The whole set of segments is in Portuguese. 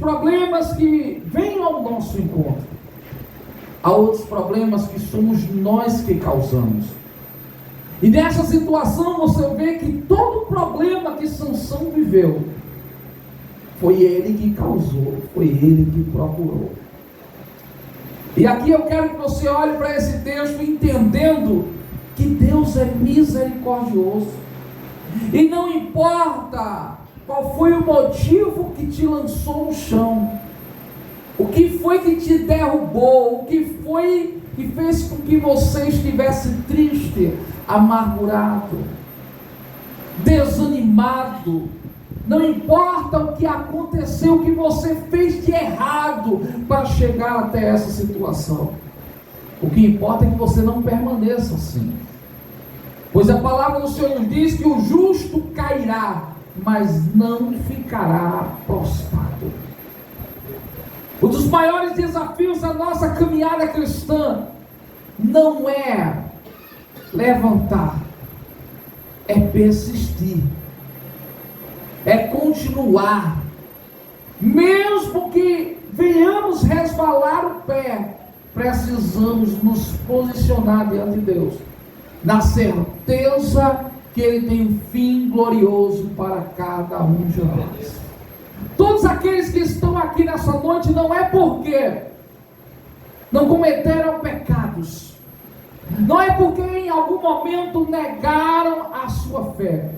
problemas que vêm ao nosso encontro. Há outros problemas que somos nós que causamos. E nessa situação você vê que todo problema que Sansão viveu, foi ele que causou, foi ele que procurou. E aqui eu quero que você olhe para esse texto entendendo que Deus é misericordioso. E não importa qual foi o motivo que te lançou no chão, o que foi que te derrubou, o que foi que fez com que você estivesse triste, amargurado, desanimado. Não importa o que aconteceu, o que você fez de errado para chegar até essa situação. O que importa é que você não permaneça assim. Pois a palavra do Senhor nos diz que o justo cairá, mas não ficará prostrado. Um dos maiores desafios da nossa caminhada cristã não é levantar, é persistir, é continuar, mesmo que venhamos resvalar o pé, precisamos nos posicionar diante de Deus, na certeza que Ele tem um fim glorioso para cada um de nós. Todos aqueles que estão aqui nessa noite não é porque não cometeram pecados, não é porque em algum momento negaram a sua fé.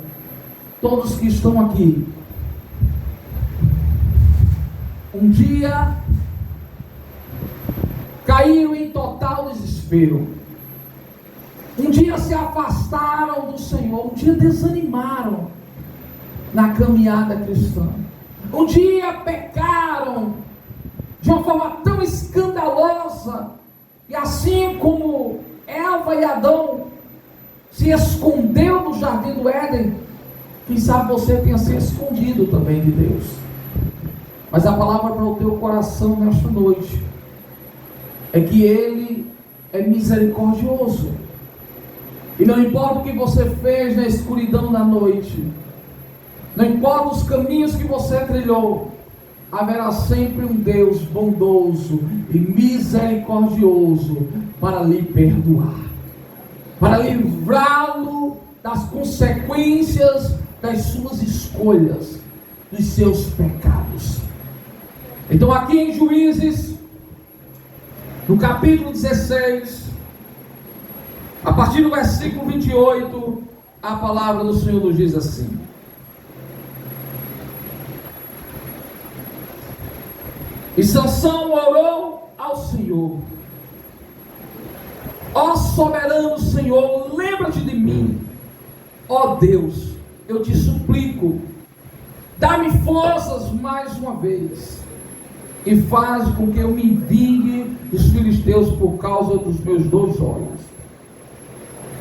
Todos que estão aqui, um dia caíram em total desespero, um dia se afastaram do Senhor, um dia desanimaram na caminhada cristã, um dia pecaram de uma forma tão escandalosa, e assim como Eva e Adão se escondeu no jardim do Éden, quem sabe você tenha se escondido também de Deus. Mas a palavra para o teu coração nesta noite é que Ele é misericordioso, e não importa o que você fez na escuridão da noite, não importa os caminhos que você trilhou, haverá sempre um Deus bondoso e misericordioso para lhe perdoar, para livrá-lo das consequências das suas escolhas, dos seus pecados. Então aqui em Juízes, no capítulo 16, a partir do versículo 28, a palavra do Senhor nos diz assim: e Sansão orou ao Senhor: ó soberano Senhor, lembra-te de mim. Ó Deus, eu te suplico, dá-me forças mais uma vez, e faz com que eu me vingue dos filisteus por causa dos meus 2 olhos.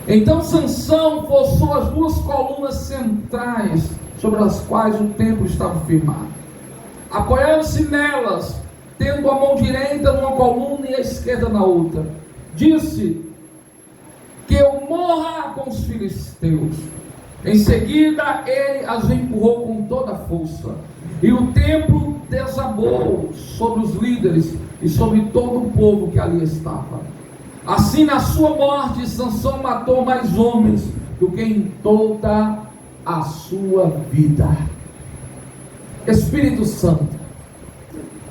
Então Sansão forçou as 2 colunas centrais sobre as quais o templo estava firmado, apoiando-se nelas, tendo a mão direita numa coluna e a esquerda na outra. Disse: que eu morra com os filisteus. Em seguida ele as empurrou com toda a força, e o templo desabou sobre os líderes e sobre todo o povo que ali estava. Assim, na sua morte, Sansão matou mais homens do que em toda a sua vida. Espírito Santo,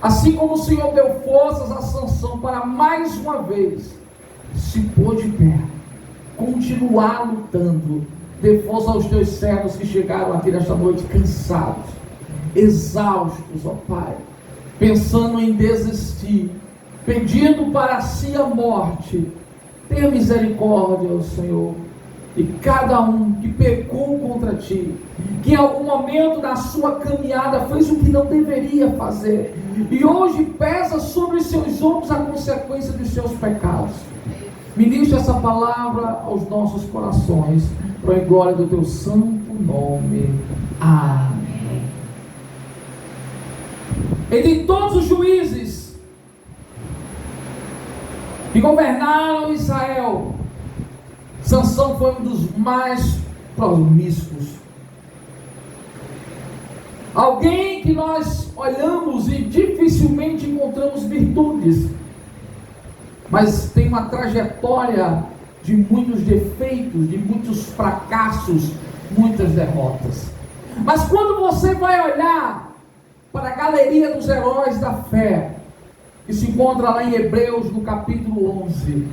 assim como o Senhor deu forças a Sansão para mais uma vez se pôr de pé, continuar lutando, dê força aos teus servos que chegaram aqui nesta noite cansados, exaustos, ó Pai, pensando em desistir, pedindo para si a morte. Tenha misericórdia, ó Senhor, e cada um que pecou contra ti, que em algum momento da sua caminhada fez o que não deveria fazer, e hoje pesa sobre os seus ombros a consequência dos seus pecados. Ministre essa palavra aos nossos corações, para a glória do teu santo nome. Amém. Entre todos os juízes que governaram Israel, Sansão foi um dos mais promíscuos. Alguém que nós olhamos e encontramos virtudes, mas tem uma trajetória de muitos defeitos, de muitos fracassos, muitas derrotas. Mas quando você vai olhar para a galeria dos heróis da fé, que se encontra lá em Hebreus, no capítulo 11,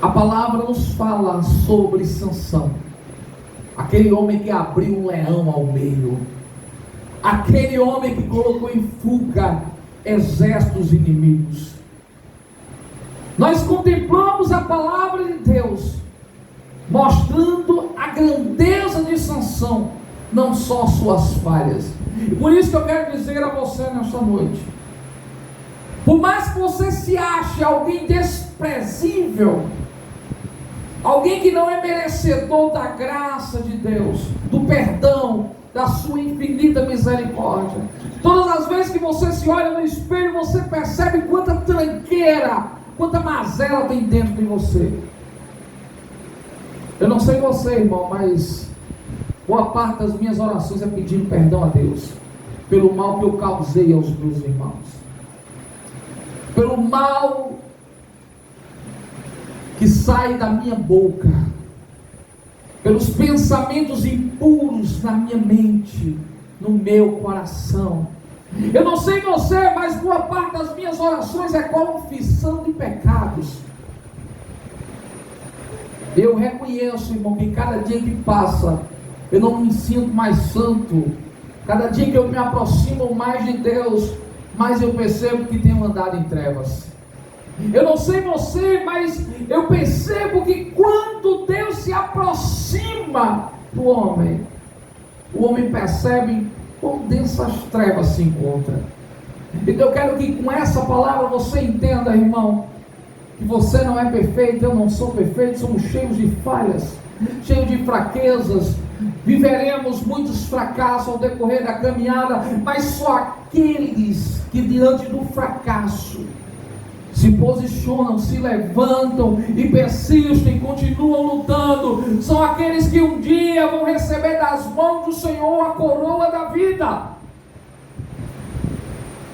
a palavra nos fala sobre Sansão, aquele homem que abriu um leão ao meio, aquele homem que colocou em fuga exércitos inimigos. Nós contemplamos a palavra de Deus, mostrando a grandeza de Sansão, não só suas falhas. E por isso que eu quero dizer a você nesta noite, por mais que você se ache alguém desprezível, alguém que não é merecedor da graça de Deus, do perdão, da sua infinita misericórdia, todas as vezes que você se olha no espelho, você percebe quanta tranqueira, quanta mazela tem dentro de você. Eu não sei você, irmão, mas boa parte das minhas orações é pedindo perdão a Deus pelo mal que eu causei aos meus irmãos, pelo mal que sai da minha boca, pelos pensamentos impuros na minha mente, no meu coração. Eu não sei você, mas boa parte das minhas orações é confissão de pecados. Eu reconheço, irmão, que cada dia que passa, eu não me sinto mais santo. Cada dia que eu me aproximo mais de Deus, mais eu percebo que tenho andado em trevas. Eu não sei você, mas eu percebo que quando Deus se aproxima do homem, o homem percebe quão densas trevas se encontra. Então eu quero que com essa palavra você entenda, irmão, que você não é perfeito, eu não sou perfeito, somos cheios de falhas, cheios de fraquezas, viveremos muitos fracassos ao decorrer da caminhada, mas só aqueles que diante do fracasso se posicionam, se levantam e persistem, continuam lutando, são aqueles que um dia vão receber das mãos do Senhor a coroa da vida.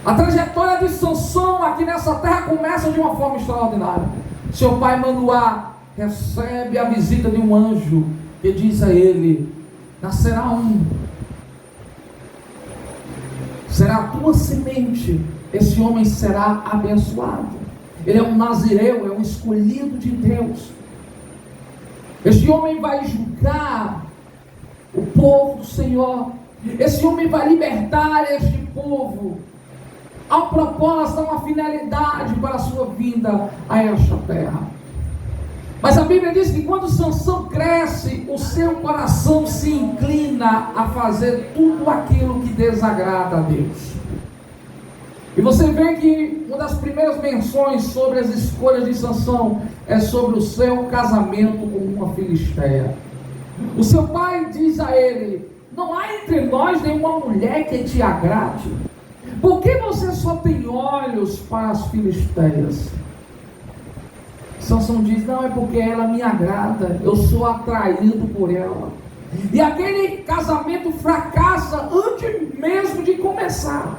A trajetória de Sansão aqui nessa terra começa de uma forma extraordinária. Seu pai Manoá recebe a visita de um anjo que diz a ele: nascerá um, será a tua semente, esse homem será abençoado. Ele é um nazireu, é um escolhido de Deus. Esse homem vai julgar o povo do Senhor. Esse homem vai libertar este povo. Há um propósito, há uma finalidade para a sua vinda a esta terra. Mas a Bíblia diz que quando Sansão cresce, o seu coração se inclina a fazer tudo aquilo que desagrada a Deus. E você vê que uma das primeiras menções sobre as escolhas de Sansão é sobre o seu casamento com uma filisteia. O seu pai diz a ele: não há entre nós nenhuma mulher que te agrade. Por que você só tem olhos para as filisteias? Sansão diz: não, é porque ela me agrada, eu sou atraído por ela. E aquele casamento fracassa antes mesmo de começar.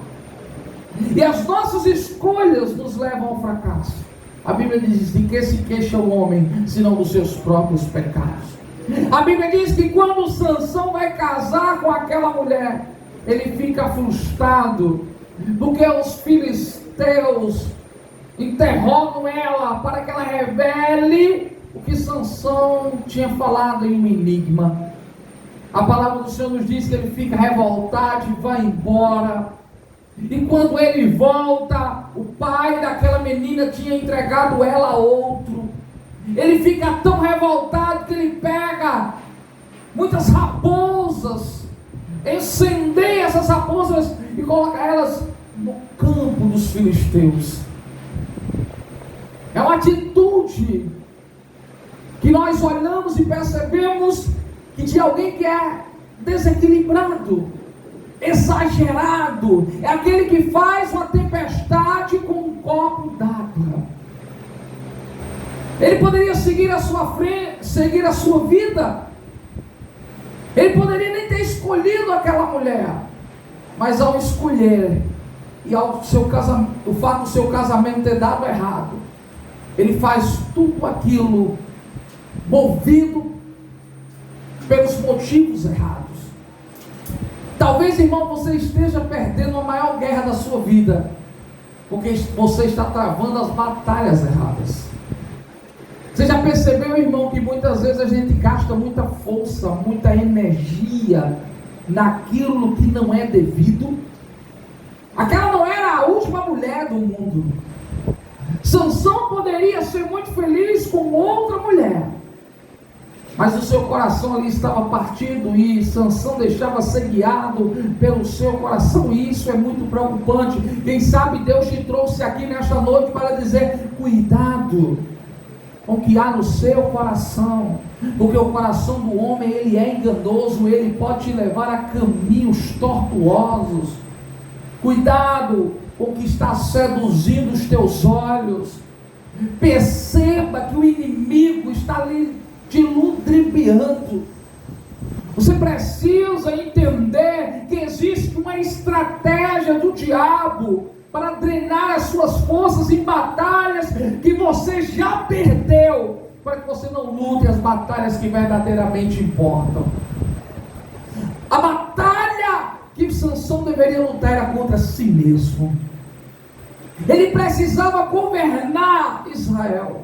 E as nossas escolhas nos levam ao fracasso. A Bíblia diz: de que se queixa o homem, senão dos seus próprios pecados. A Bíblia diz que quando Sansão vai casar com aquela mulher, ele fica frustrado, porque os filisteus interrogam ela para que ela revele o que Sansão tinha falado em um enigma. A palavra do Senhor nos diz que ele fica revoltado e vai embora. E quando ele volta, o pai daquela menina tinha entregado ela a outro. Ele fica tão revoltado que ele pega muitas raposas, incendeia essas raposas e coloca elas no campo dos filisteus. É uma atitude que nós olhamos e percebemos que de alguém que é desequilibrado, exagerado, é aquele que faz uma tempestade com um copo d'água. Ele poderia seguir a sua frente, seguir a sua vida, ele poderia nem ter escolhido aquela mulher, mas ao escolher, e o fato do seu casamento ter dado errado, ele faz tudo aquilo movido pelos motivos errados. Talvez, irmão, você esteja perdendo a maior guerra da sua vida, porque você está travando as batalhas erradas. Você já percebeu, irmão, que muitas vezes a gente gasta muita força, muita energia naquilo que não é devido? Aquela não era a última mulher do mundo. Sansão poderia ser muito feliz com outra mulher, mas o seu coração ali estava partido, e Sansão deixava ser guiado pelo seu coração, e isso é muito preocupante. Quem sabe Deus te trouxe aqui nesta noite para dizer: cuidado com o que há no seu coração, porque o coração do homem, ele é enganoso, ele pode te levar a caminhos tortuosos. Cuidado com o que está seduzindo os teus olhos. Perceba que o inimigo está ali te ludibriando. Você precisa entender que existe uma estratégia do diabo para drenar as suas forças em batalhas que você já perdeu, para que você não lute as batalhas que verdadeiramente importam. A batalha que Sansão deveria lutar era contra si mesmo. Ele precisava governar Israel.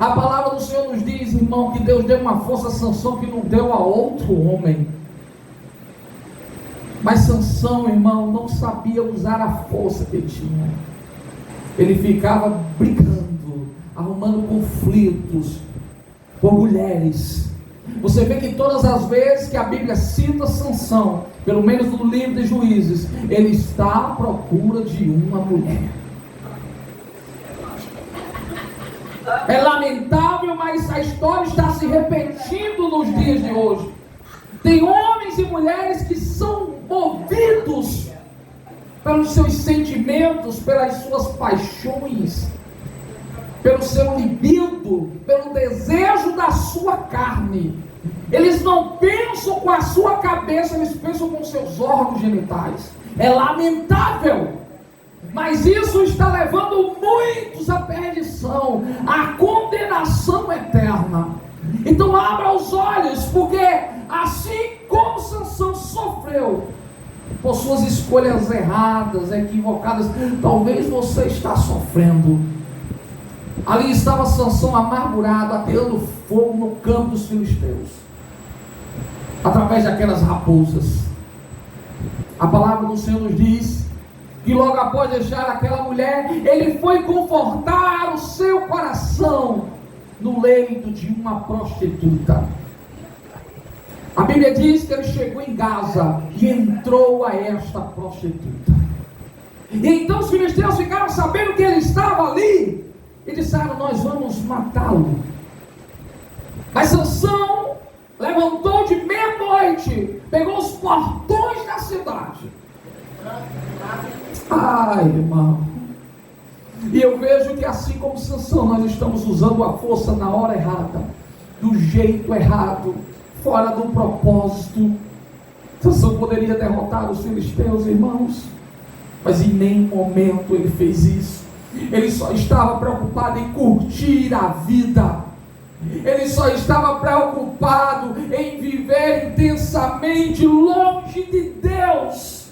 A palavra do Senhor nos diz, irmão, que Deus deu uma força a Sansão que não deu a outro homem. Mas Sansão, irmão, não sabia usar a força que tinha. Ele ficava brigando, arrumando conflitos com mulheres. Você vê que todas as vezes que a Bíblia cita Sansão, pelo menos no livro de Juízes, ele está à procura de uma mulher. É lamentável, mas a história está se repetindo nos dias de hoje. Tem homens e mulheres que são movidos pelos seus sentimentos, pelas suas paixões, pelo seu libido, pelo desejo da sua carne. Eles não pensam com a sua cabeça, eles pensam com seus órgãos genitais. É lamentável, mas isso está levando muitos à perdição, à condenação eterna. Então abra os olhos, porque assim como Sansão sofreu por suas escolhas erradas, equivocadas, talvez você está sofrendo. Ali estava Sansão amargurado, ateando fogo no campo dos filisteus, através daquelas raposas. A palavra do Senhor nos diz que logo após deixar aquela mulher, ele foi confortar o seu coração no leito de uma prostituta. A Bíblia diz que ele chegou em Gaza e entrou a esta prostituta. E então os filisteus ficaram sabendo que ele estava ali e disseram: nós vamos matá-lo. Mas Sansão levantou de meia-noite, pegou os portões da cidade. Ai, irmão. E eu vejo que assim como Sansão, nós estamos usando a força na hora errada, do jeito errado, fora do propósito. Sansão poderia derrotar os filisteus, irmãos, mas em nenhum momento ele fez isso. Ele só estava preocupado em curtir a vida. Ele só estava preocupado em viver intensamente longe de Deus.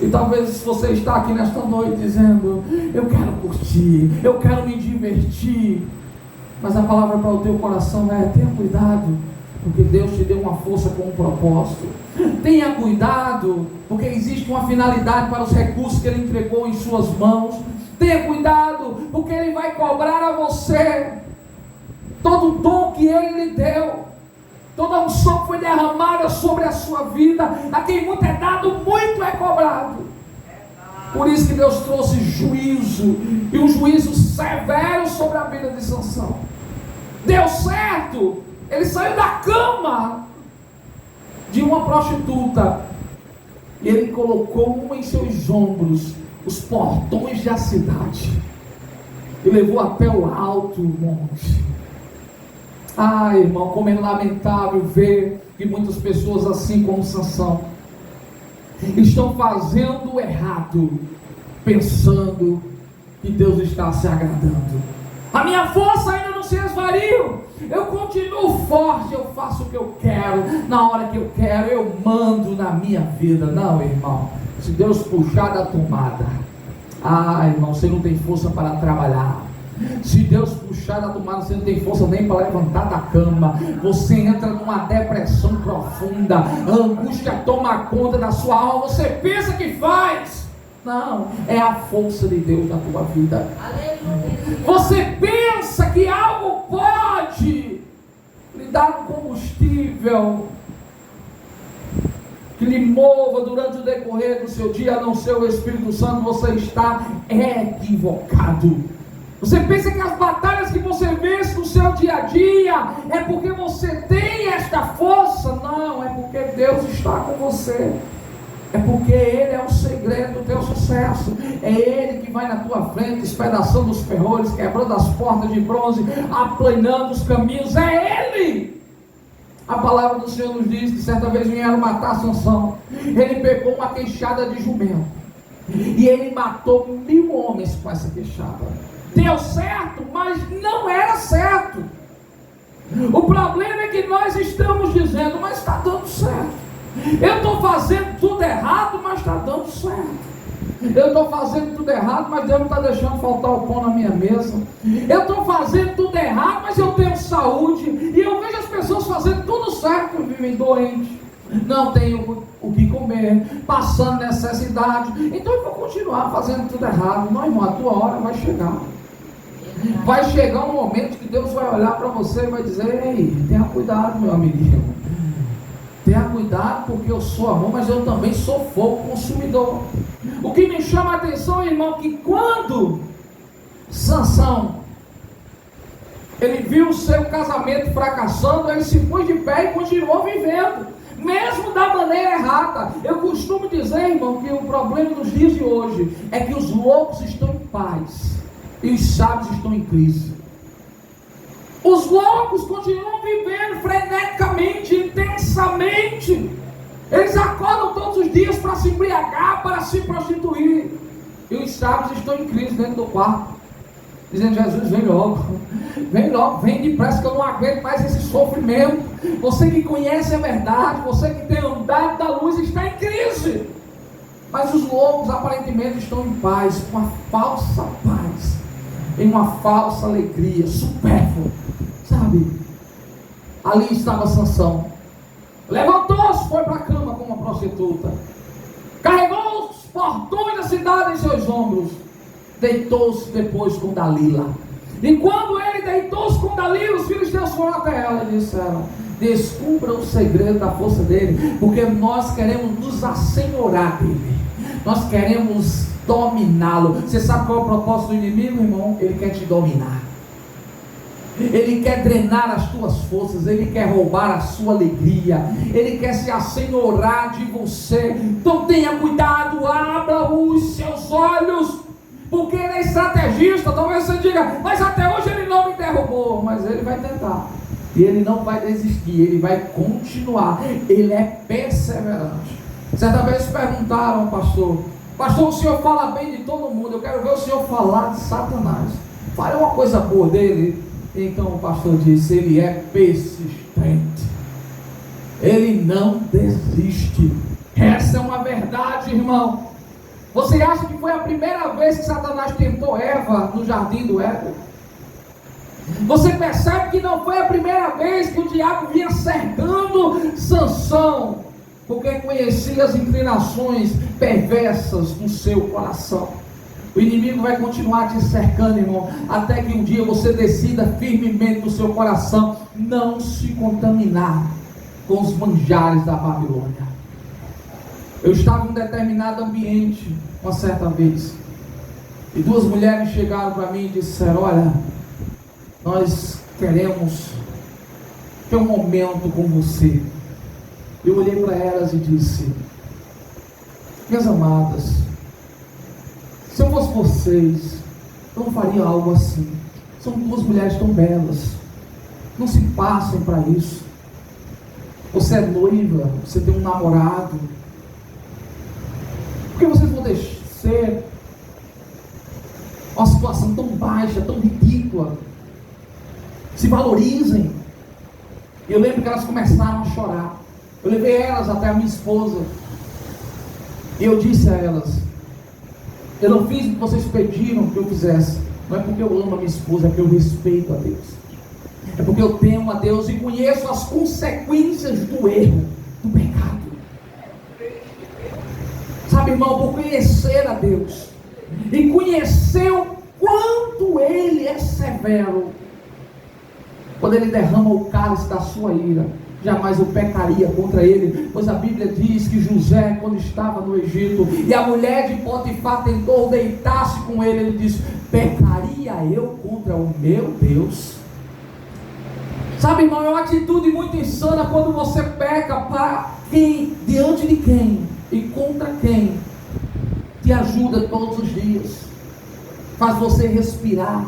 E talvez você está aqui nesta noite dizendo: eu quero curtir, eu quero me divertir. Mas a palavra para o teu coração é: tenha cuidado, porque Deus te deu uma força com um propósito. Tenha cuidado, porque existe uma finalidade para os recursos que Ele entregou em suas mãos. Tenha cuidado, porque Ele vai cobrar a você todo o dom que Ele lhe deu. Toda a unção que foi derramada sobre a sua vida. A quem muito é dado, muito é cobrado. Por isso que Deus trouxe juízo, e um juízo severo sobre a vida de Sansão. Deu certo, ele saiu da cama de uma prostituta, e ele colocou em seus ombros os portões da cidade, e levou até o alto monte. Ah, irmão, como é lamentável ver que muitas pessoas, assim como Sansão, estão fazendo o errado, pensando que Deus está se agradando. A minha força ainda não se esvaiu. Eu continuo forte, eu faço o que eu quero, na hora que eu quero, eu mando na minha vida. Não, irmão, se Deus puxar da tomada, irmão, você não tem força para trabalhar. Se Deus puxar da tomada, você não tem força nem para levantar da cama. Você entra numa depressão profunda, a angústia toma conta da sua alma. Você pensa que faz. Não, é a força de Deus na tua vida. Você pensa que algo pode lhe dar um combustível que lhe mova durante o decorrer do seu dia, a não ser o Espírito Santo. Você está equivocado. Você pensa que as batalhas que você vence no seu dia a dia é porque você tem esta força? Não, é porque Deus está com você. É porque Ele é o segredo do teu sucesso. É Ele que vai na tua frente, espedaçando os ferrolhos, quebrando as portas de bronze, aplanando os caminhos. É Ele. A palavra do Senhor nos diz que certa vez vieram matar Sansão. Ele pegou uma queixada de jumento e ele matou 1000 homens com essa queixada. Deu certo, mas não era certo. O problema é que nós estamos dizendo, mas está dando certo. Eu estou fazendo tudo errado, mas está dando certo. Eu estou fazendo tudo errado, mas Deus não está deixando faltar o pão na minha mesa. Eu estou fazendo tudo errado, mas eu tenho saúde. E eu vejo as pessoas fazendo tudo certo, vivem doentes, não tenho o que comer, passando necessidade. Então eu vou continuar fazendo tudo errado. Não, irmão, a tua hora vai chegar. Vai chegar um momento que Deus vai olhar para você e vai dizer: ei, tenha cuidado, meu amiguinho. Tenha cuidado, porque eu sou amor, mas eu também sou fogo consumidor. O que me chama a atenção, irmão, que quando Sansão ele viu o seu casamento fracassando, ele se pôs de pé e continuou vivendo, mesmo da maneira errada. Eu costumo dizer, irmão, que o problema dos dias de hoje é que os loucos estão em paz e os sábios estão em crise. Os loucos continuam vivendo freneticamente, intensamente. Eles acordam todos os dias para se embriagar, para se prostituir. E os sábios estão em crise dentro do quarto, dizendo: Jesus, vem logo, vem depressa, que eu não aguento mais esse sofrimento. Você que conhece a verdade, você que tem andado da luz, está em crise. Mas os loucos aparentemente estão em paz, com uma falsa paz, em uma falsa alegria, supérflua, sabe? Ali estava Sansão. Levantou-se, foi para a cama com uma prostituta, carregou os portões da cidade em seus ombros, deitou-se depois com Dalila. E quando ele deitou-se com Dalila, os filisteus foram até ela e disseram: descubra o segredo da força dele, porque nós queremos nos assenhorar dele, nós queremos dominá-lo. Você sabe qual é o propósito do inimigo, irmão? Ele quer te dominar. Ele quer drenar as tuas forças, ele quer roubar a sua alegria, ele quer se assenhorar de você. Então tenha cuidado, abra os seus olhos, porque ele é estrategista. Talvez você diga: mas até hoje ele não me derrubou. Mas ele vai tentar, e ele não vai desistir, ele vai continuar, ele é perseverante. Certa vez perguntaram ao pastor: pastor, o senhor fala bem de todo mundo, eu quero ver o senhor falar de Satanás, fale uma coisa boa dele. Então o pastor disse: ele é persistente, ele não desiste. Essa é uma verdade, irmão. Você acha que foi a primeira vez que Satanás tentou Eva no jardim do Éden? Você percebe que não foi a primeira vez que o diabo vinha cercando Sansão, porque conhecia as inclinações perversas do seu coração. O inimigo vai continuar te cercando, irmão, até que um dia você decida firmemente no seu coração não se contaminar com os manjares da Babilônia. Eu estava em um determinado ambiente uma certa vez, e 2 mulheres chegaram para mim e disseram: olha, nós queremos ter um momento com você. Eu olhei para elas e disse: minhas amadas, se eu fosse vocês, eu não faria algo assim. São 2 mulheres tão belas, não se passem para isso. Você é noiva, você tem um namorado, por que vocês vão uma situação tão baixa, tão ridícula. Se valorizem. E eu lembro que elas começaram a chorar. Eu levei elas até a minha esposa. E eu disse a elas: eu não fiz o que vocês pediram que eu fizesse. Não é porque eu amo a minha esposa, é porque eu respeito a Deus. É porque eu temo a Deus e conheço as consequências do erro, do pecado. Sabe, irmão, por conhecer a Deus e conhecer o quanto Ele é severo, quando Ele derrama o cálice da sua ira, jamais eu pecaria contra Ele, pois a Bíblia diz que José, quando estava no Egito, e a mulher de Potifar tentou deitar-se com ele disse: pecaria eu contra o meu Deus? Sabe, irmão, é uma atitude muito insana quando você peca para quem, diante de quem e contra quem te ajuda todos os dias, faz você respirar,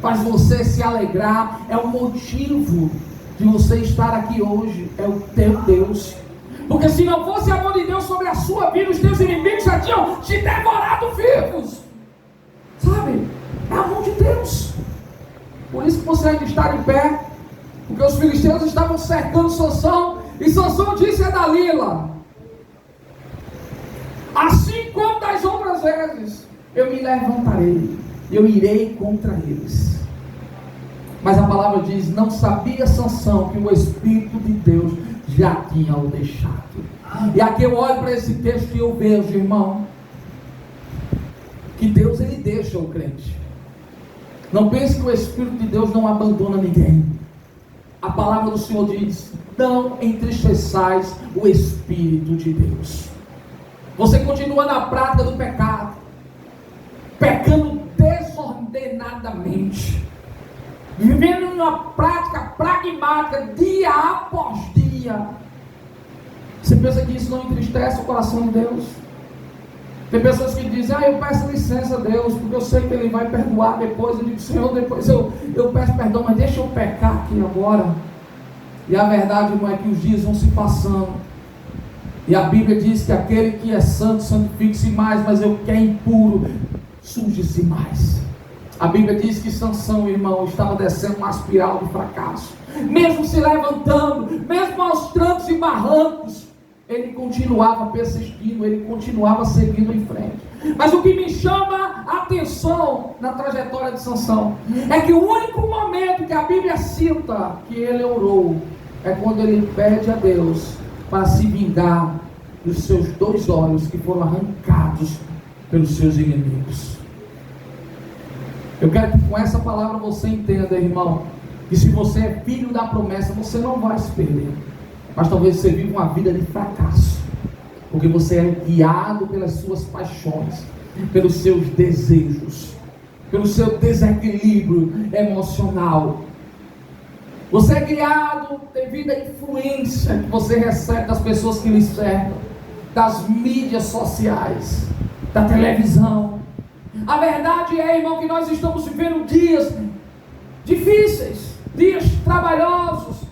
faz você se alegrar, é o motivo de você estar aqui hoje, é o teu Deus. Porque se não fosse o amor de Deus sobre a sua vida, os teus inimigos já tinham te devorado vivos. Sabe, é a mão de Deus. Por isso que você ainda está de pé, porque os filisteus estavam cercando Sansão, e Sansão disse a Dalila: assim como das outras vezes, eu me levantarei, eu irei contra eles. Mas a palavra diz: não sabia Sansão que o Espírito de Deus já tinha o deixado. E aqui eu olho para esse texto e eu vejo, irmão, que Deus, Ele deixa o crente. Não pense que o Espírito de Deus não abandona ninguém. A palavra do Senhor diz: não entristeçais o Espírito de Deus. Você continua na prática do pecado, pecando desordenadamente, vivendo uma prática pragmática dia após dia. Você pensa que isso não entristece o coração de Deus? Tem pessoas que dizem: eu peço licença a Deus, porque eu sei que Ele vai perdoar depois. Eu digo: Senhor, depois eu peço perdão, mas deixa eu pecar aqui agora. E a verdade, irmão, é que os dias vão se passando, e a Bíblia diz que aquele que é santo, santifique-se mais, mas eu que é impuro, suje-se mais. A Bíblia diz que Sansão, irmão, estava descendo uma espiral de fracasso, mesmo se levantando, mesmo aos trancos e barrancos, ele continuava persistindo, ele continuava seguindo em frente. Mas o que me chama a atenção na trajetória de Sansão é que o único momento que a Bíblia cita que ele orou é quando ele pede a Deus para se vingar dos seus 2 olhos que foram arrancados pelos seus inimigos. Eu quero que com essa palavra você entenda, irmão, que se você é filho da promessa, você não vai se perder. Mas talvez você viva uma vida de fracasso, porque você é guiado pelas suas paixões, pelos seus desejos, pelo seu desequilíbrio emocional. Você é guiado devido à influência que você recebe das pessoas que lhe cercam, das mídias sociais, da televisão. A verdade é, irmão, que nós estamos vivendo dias difíceis, dias trabalhosos,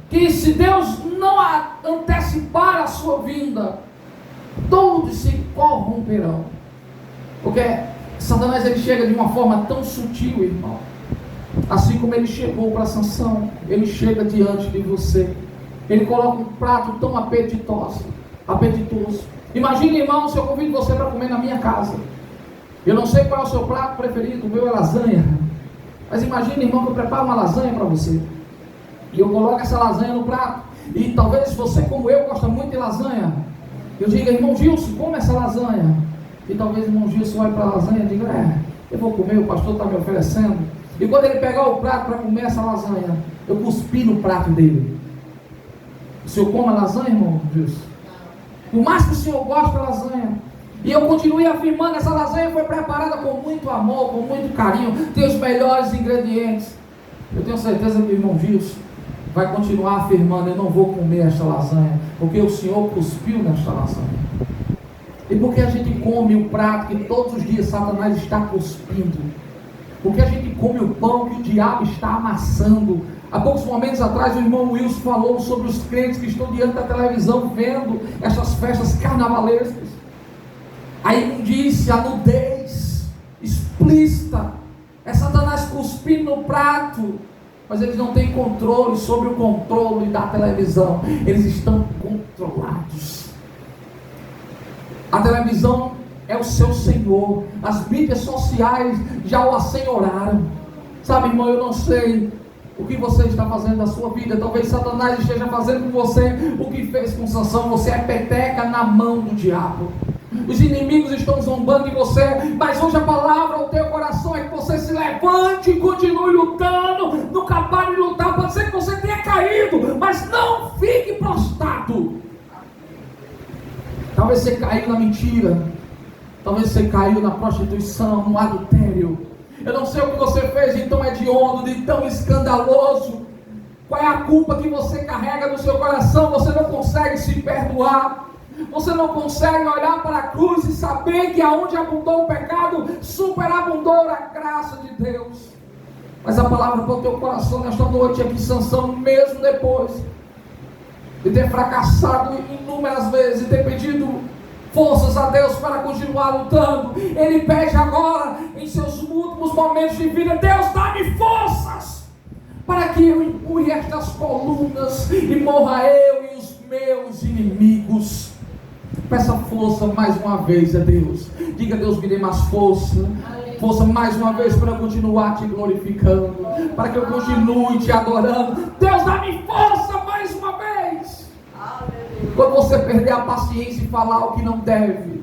que se Deus não antecipar a sua vinda, todos se corromperão. Porque Satanás, ele chega de uma forma tão sutil, irmão. Assim como ele chegou para Sansão, ele chega diante de você. Ele coloca um prato tão apetitoso. Imagine, irmão, se eu convido você para comer na minha casa. Eu não sei qual é o seu prato preferido, o meu é lasanha. Mas imagine, irmão, que eu preparo uma lasanha para você. E eu coloco essa lasanha no prato. E talvez você, como eu, gosta muito de lasanha. Eu diga: irmão Gilson, come essa lasanha. E talvez o irmão Gilson olhe para a lasanha e diga: eu vou comer, o pastor está me oferecendo. E quando ele pegar o prato para comer essa lasanha, eu cuspi no prato dele. O senhor come a lasanha, irmão Gilson? Por mais que o senhor goste da lasanha, e eu continuei afirmando, essa lasanha foi preparada com muito amor, com muito carinho, tem os melhores ingredientes. Eu tenho certeza que o irmão Gilson vai continuar afirmando: eu não vou comer esta lasanha, porque o Senhor cuspiu nesta lasanha. E porque a gente come o prato que todos os dias Satanás está cuspindo, porque a gente come o pão que o diabo está amassando. Há poucos momentos atrás o irmão Wilson falou sobre os crentes que estão diante da televisão vendo essas festas carnavalescas. A imundícia, a nudez explícita simplista. É Satanás cuspindo no prato. Mas eles não têm controle sobre o controle da televisão. Eles estão controlados. A televisão é o seu senhor. As mídias sociais já o assenhoraram. Sabe, irmão, eu não sei o que você está fazendo na sua vida. Talvez Satanás esteja fazendo com você o que fez com Sansão. Você é peteca na mão do diabo. Os inimigos estão zombando de você, mas hoje a palavra ao teu coração é que você se levante e continue lutando. Nunca pare de lutar. Pode ser que você tenha caído, mas não fique prostrado. Talvez você caiu na mentira, talvez você caiu na prostituição, no adultério. Eu não sei o que você fez de tão hediondo, de tão escandaloso. Qual é a culpa que você carrega no seu coração? Você não consegue se perdoar. Você não consegue olhar para a cruz e saber que aonde abundou o pecado, superabundou a graça de Deus. Mas a palavra para o teu coração nesta noite é que Sansão, mesmo depois de ter fracassado inúmeras vezes, e ter pedido forças a Deus para continuar lutando, ele pede agora, em seus últimos momentos de vida: Deus, dá-me forças, para que eu empurre estas colunas e morra eu e os meus inimigos. Peça força mais uma vez a Deus. Diga: Deus, me dê mais força. Força mais uma vez para eu continuar te glorificando, para que eu continue te adorando. Deus, dá-me força mais uma vez. Quando você perder a paciência e falar o que não deve,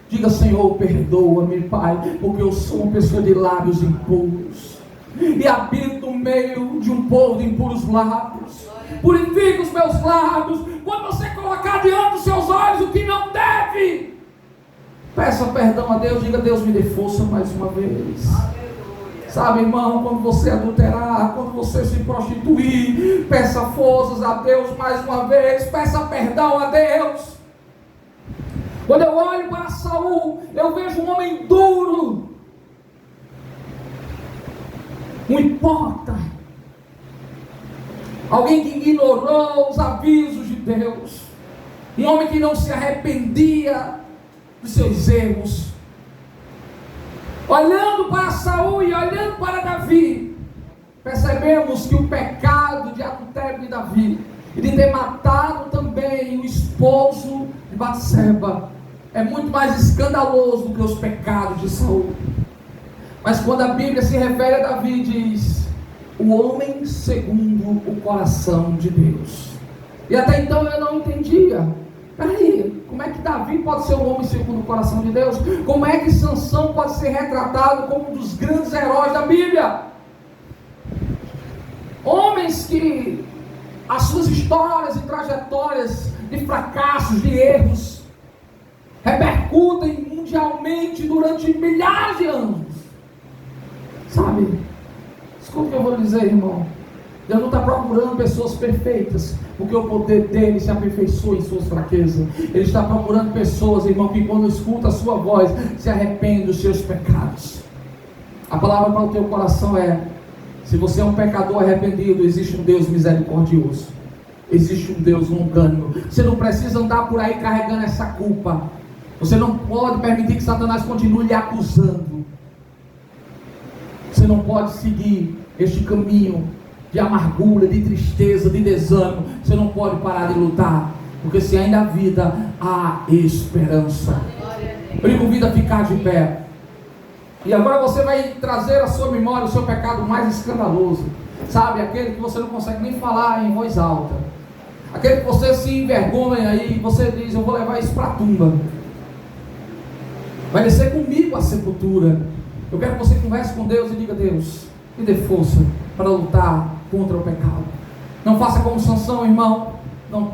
diga: Senhor, perdoa-me, Pai, porque eu sou uma pessoa de lábios impuros e habito no meio de um povo de impuros lábios. Purifica os meus lábios. Quando você colocar diante dos seus olhos o que não deve, peça perdão a Deus. Diga: Deus, me dê força mais uma vez. Aleluia. Sabe, irmão, quando você adulterar, quando você se prostituir, peça forças a Deus mais uma vez. Peça perdão a Deus. Quando eu olho para Saul, eu vejo um homem duro, um hipócrita, alguém que ignorou os avisos de Deus, um homem que não se arrependia dos seus erros. Olhando para Saul e olhando para Davi, percebemos que o pecado de adultério de Davi e de ter matado também o esposo de Batseba é muito mais escandaloso do que os pecados de Saul. Mas quando a Bíblia se refere a Davi, diz: o homem segundo o coração de Deus. E até então eu não entendia. Peraí, como é que Davi pode ser um homem segundo o coração de Deus? Como é que Sansão pode ser retratado como um dos grandes heróis da Bíblia? Homens que as suas histórias e trajetórias de fracassos, de erros, repercutem mundialmente durante milhares de anos. Sabe? Escuta o que eu vou dizer, irmão. Deus não está procurando pessoas perfeitas, porque o poder dele se aperfeiçoa em suas fraquezas. Ele está procurando pessoas, irmão, que quando escuta a sua voz, se arrependem dos seus pecados. A palavra para o teu coração é: se você é um pecador arrependido, existe um Deus misericordioso, existe um Deus longânimo. Você não precisa andar por aí carregando essa culpa. Você não pode permitir que Satanás continue lhe acusando. Você não pode seguir este caminho de amargura, de tristeza, de desânimo. Você não pode parar de lutar, porque se ainda há vida, há esperança. Eu lhe convido a ficar de pé. E agora você vai trazer à sua memória o seu pecado mais escandaloso. Sabe, aquele que você não consegue nem falar em voz alta, aquele que você se envergonha e você diz: eu vou levar isso para a tumba, vai descer comigo à sepultura. Eu quero que você converse com Deus e diga: Deus, me dê força para lutar contra o pecado. Não faça como Sansão, irmão. Não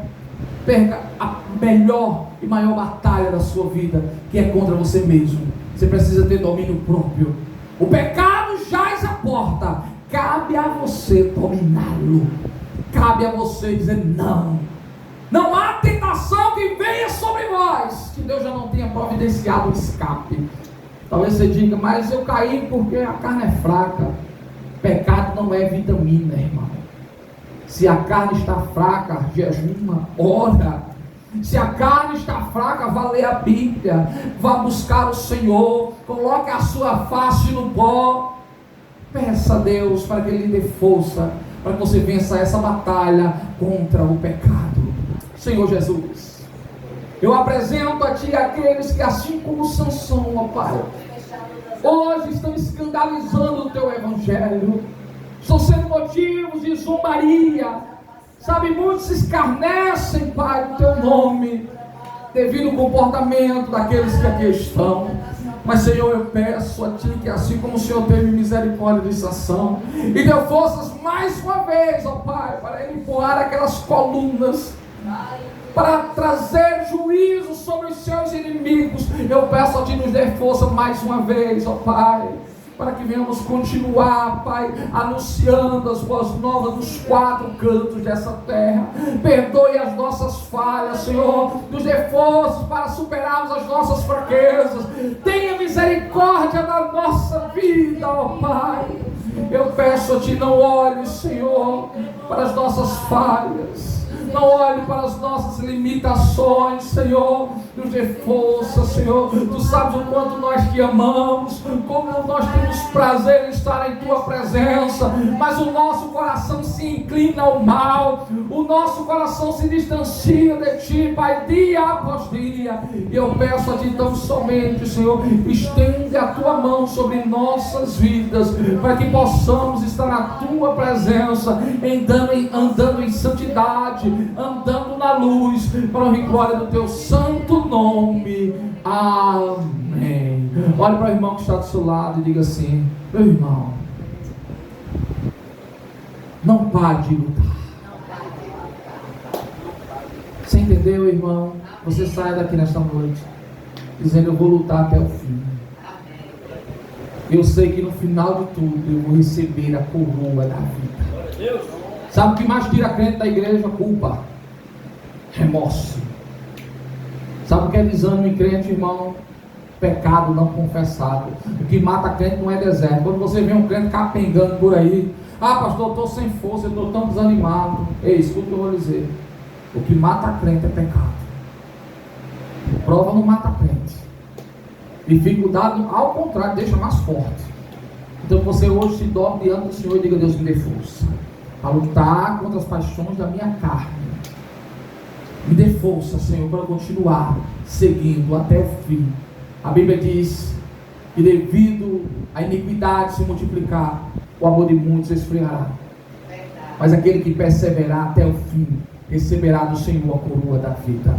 perca a melhor e maior batalha da sua vida, que é contra você mesmo. Você precisa ter domínio próprio. O pecado jaz à porta. Cabe a você dominá-lo. Cabe a você dizer não. Não há tentação que venha sobre nós que Deus já não tenha providenciado o escape. Talvez você diga: mas eu caí porque a carne é fraca. Pecado não é vitamina, irmão. Se a carne está fraca, jejuma, ora. Se a carne está fraca, vá ler a Bíblia, vá buscar o Senhor. coloque a sua face no pó. Peça a Deus para que Ele lhe dê força, para que você vença essa batalha contra o pecado. Senhor Jesus, eu apresento a Ti aqueles que, assim como Sansão, ó Pai, hoje estão escandalizando o Teu Evangelho, estão sendo motivos de zombaria, sabe, muitos se escarnecem, Pai, do Teu nome, devido ao comportamento daqueles que aqui estão. Mas, Senhor, eu peço a Ti que, assim como o Senhor teve misericórdia de Sansão e deu forças mais uma vez, ó Pai, para ele empurrar aquelas colunas, para trazer juízo sobre os seus inimigos, eu peço a Ti, nos dê força mais uma vez, ó Pai, para que venhamos continuar, Pai, anunciando as boas novas dos 4 cantos dessa terra. Perdoe as nossas falhas, Senhor, nos dê forças para superarmos as nossas fraquezas. Tenha misericórdia da nossa vida, ó Pai. Eu peço a Ti, não olhe, Senhor, para as nossas falhas, não olhe para as nossas limitações, Senhor. Nos dê força, Senhor. Tu sabes o quanto nós Te amamos, como nós temos prazer em estar em Tua presença, mas o nosso coração se inclina ao mal, o nosso coração se distancia de Ti, Pai, dia após dia. E eu peço a Ti tão somente, Senhor, estende a Tua mão sobre nossas vidas, para que possamos estar na Tua presença, andando em santidade, andando na luz, para a glória do Teu santo nome. Amém. Olhe para o irmão que está do seu lado e diga assim: meu irmão, não pare de lutar. Você entendeu, irmão? Você sai daqui nesta noite dizendo: eu vou lutar até o fim. Eu sei que no final de tudo eu vou receber a coroa da vida. Sabe o que mais tira crente da igreja? Culpa, remorso. Sabe o que é desânimo em crente, irmão? Pecado não confessado. O que mata crente não é deserto. Quando você vê um crente capengando por aí: ah, pastor, eu estou sem força, eu estou tão desanimado. Ei, escuta o que eu vou dizer. O que mata crente é pecado. Prova não mata crente. Dificuldade, ao contrário, deixa mais forte. Então você hoje se dobre diante do Senhor e diga: Deus, me dê força para lutar contra as paixões da minha carne. Me dê força, Senhor, para continuar seguindo até o fim. A Bíblia diz que devido à iniquidade se multiplicar, o amor de muitos esfriará. Mas aquele que perseverar até o fim receberá do Senhor a coroa da vida.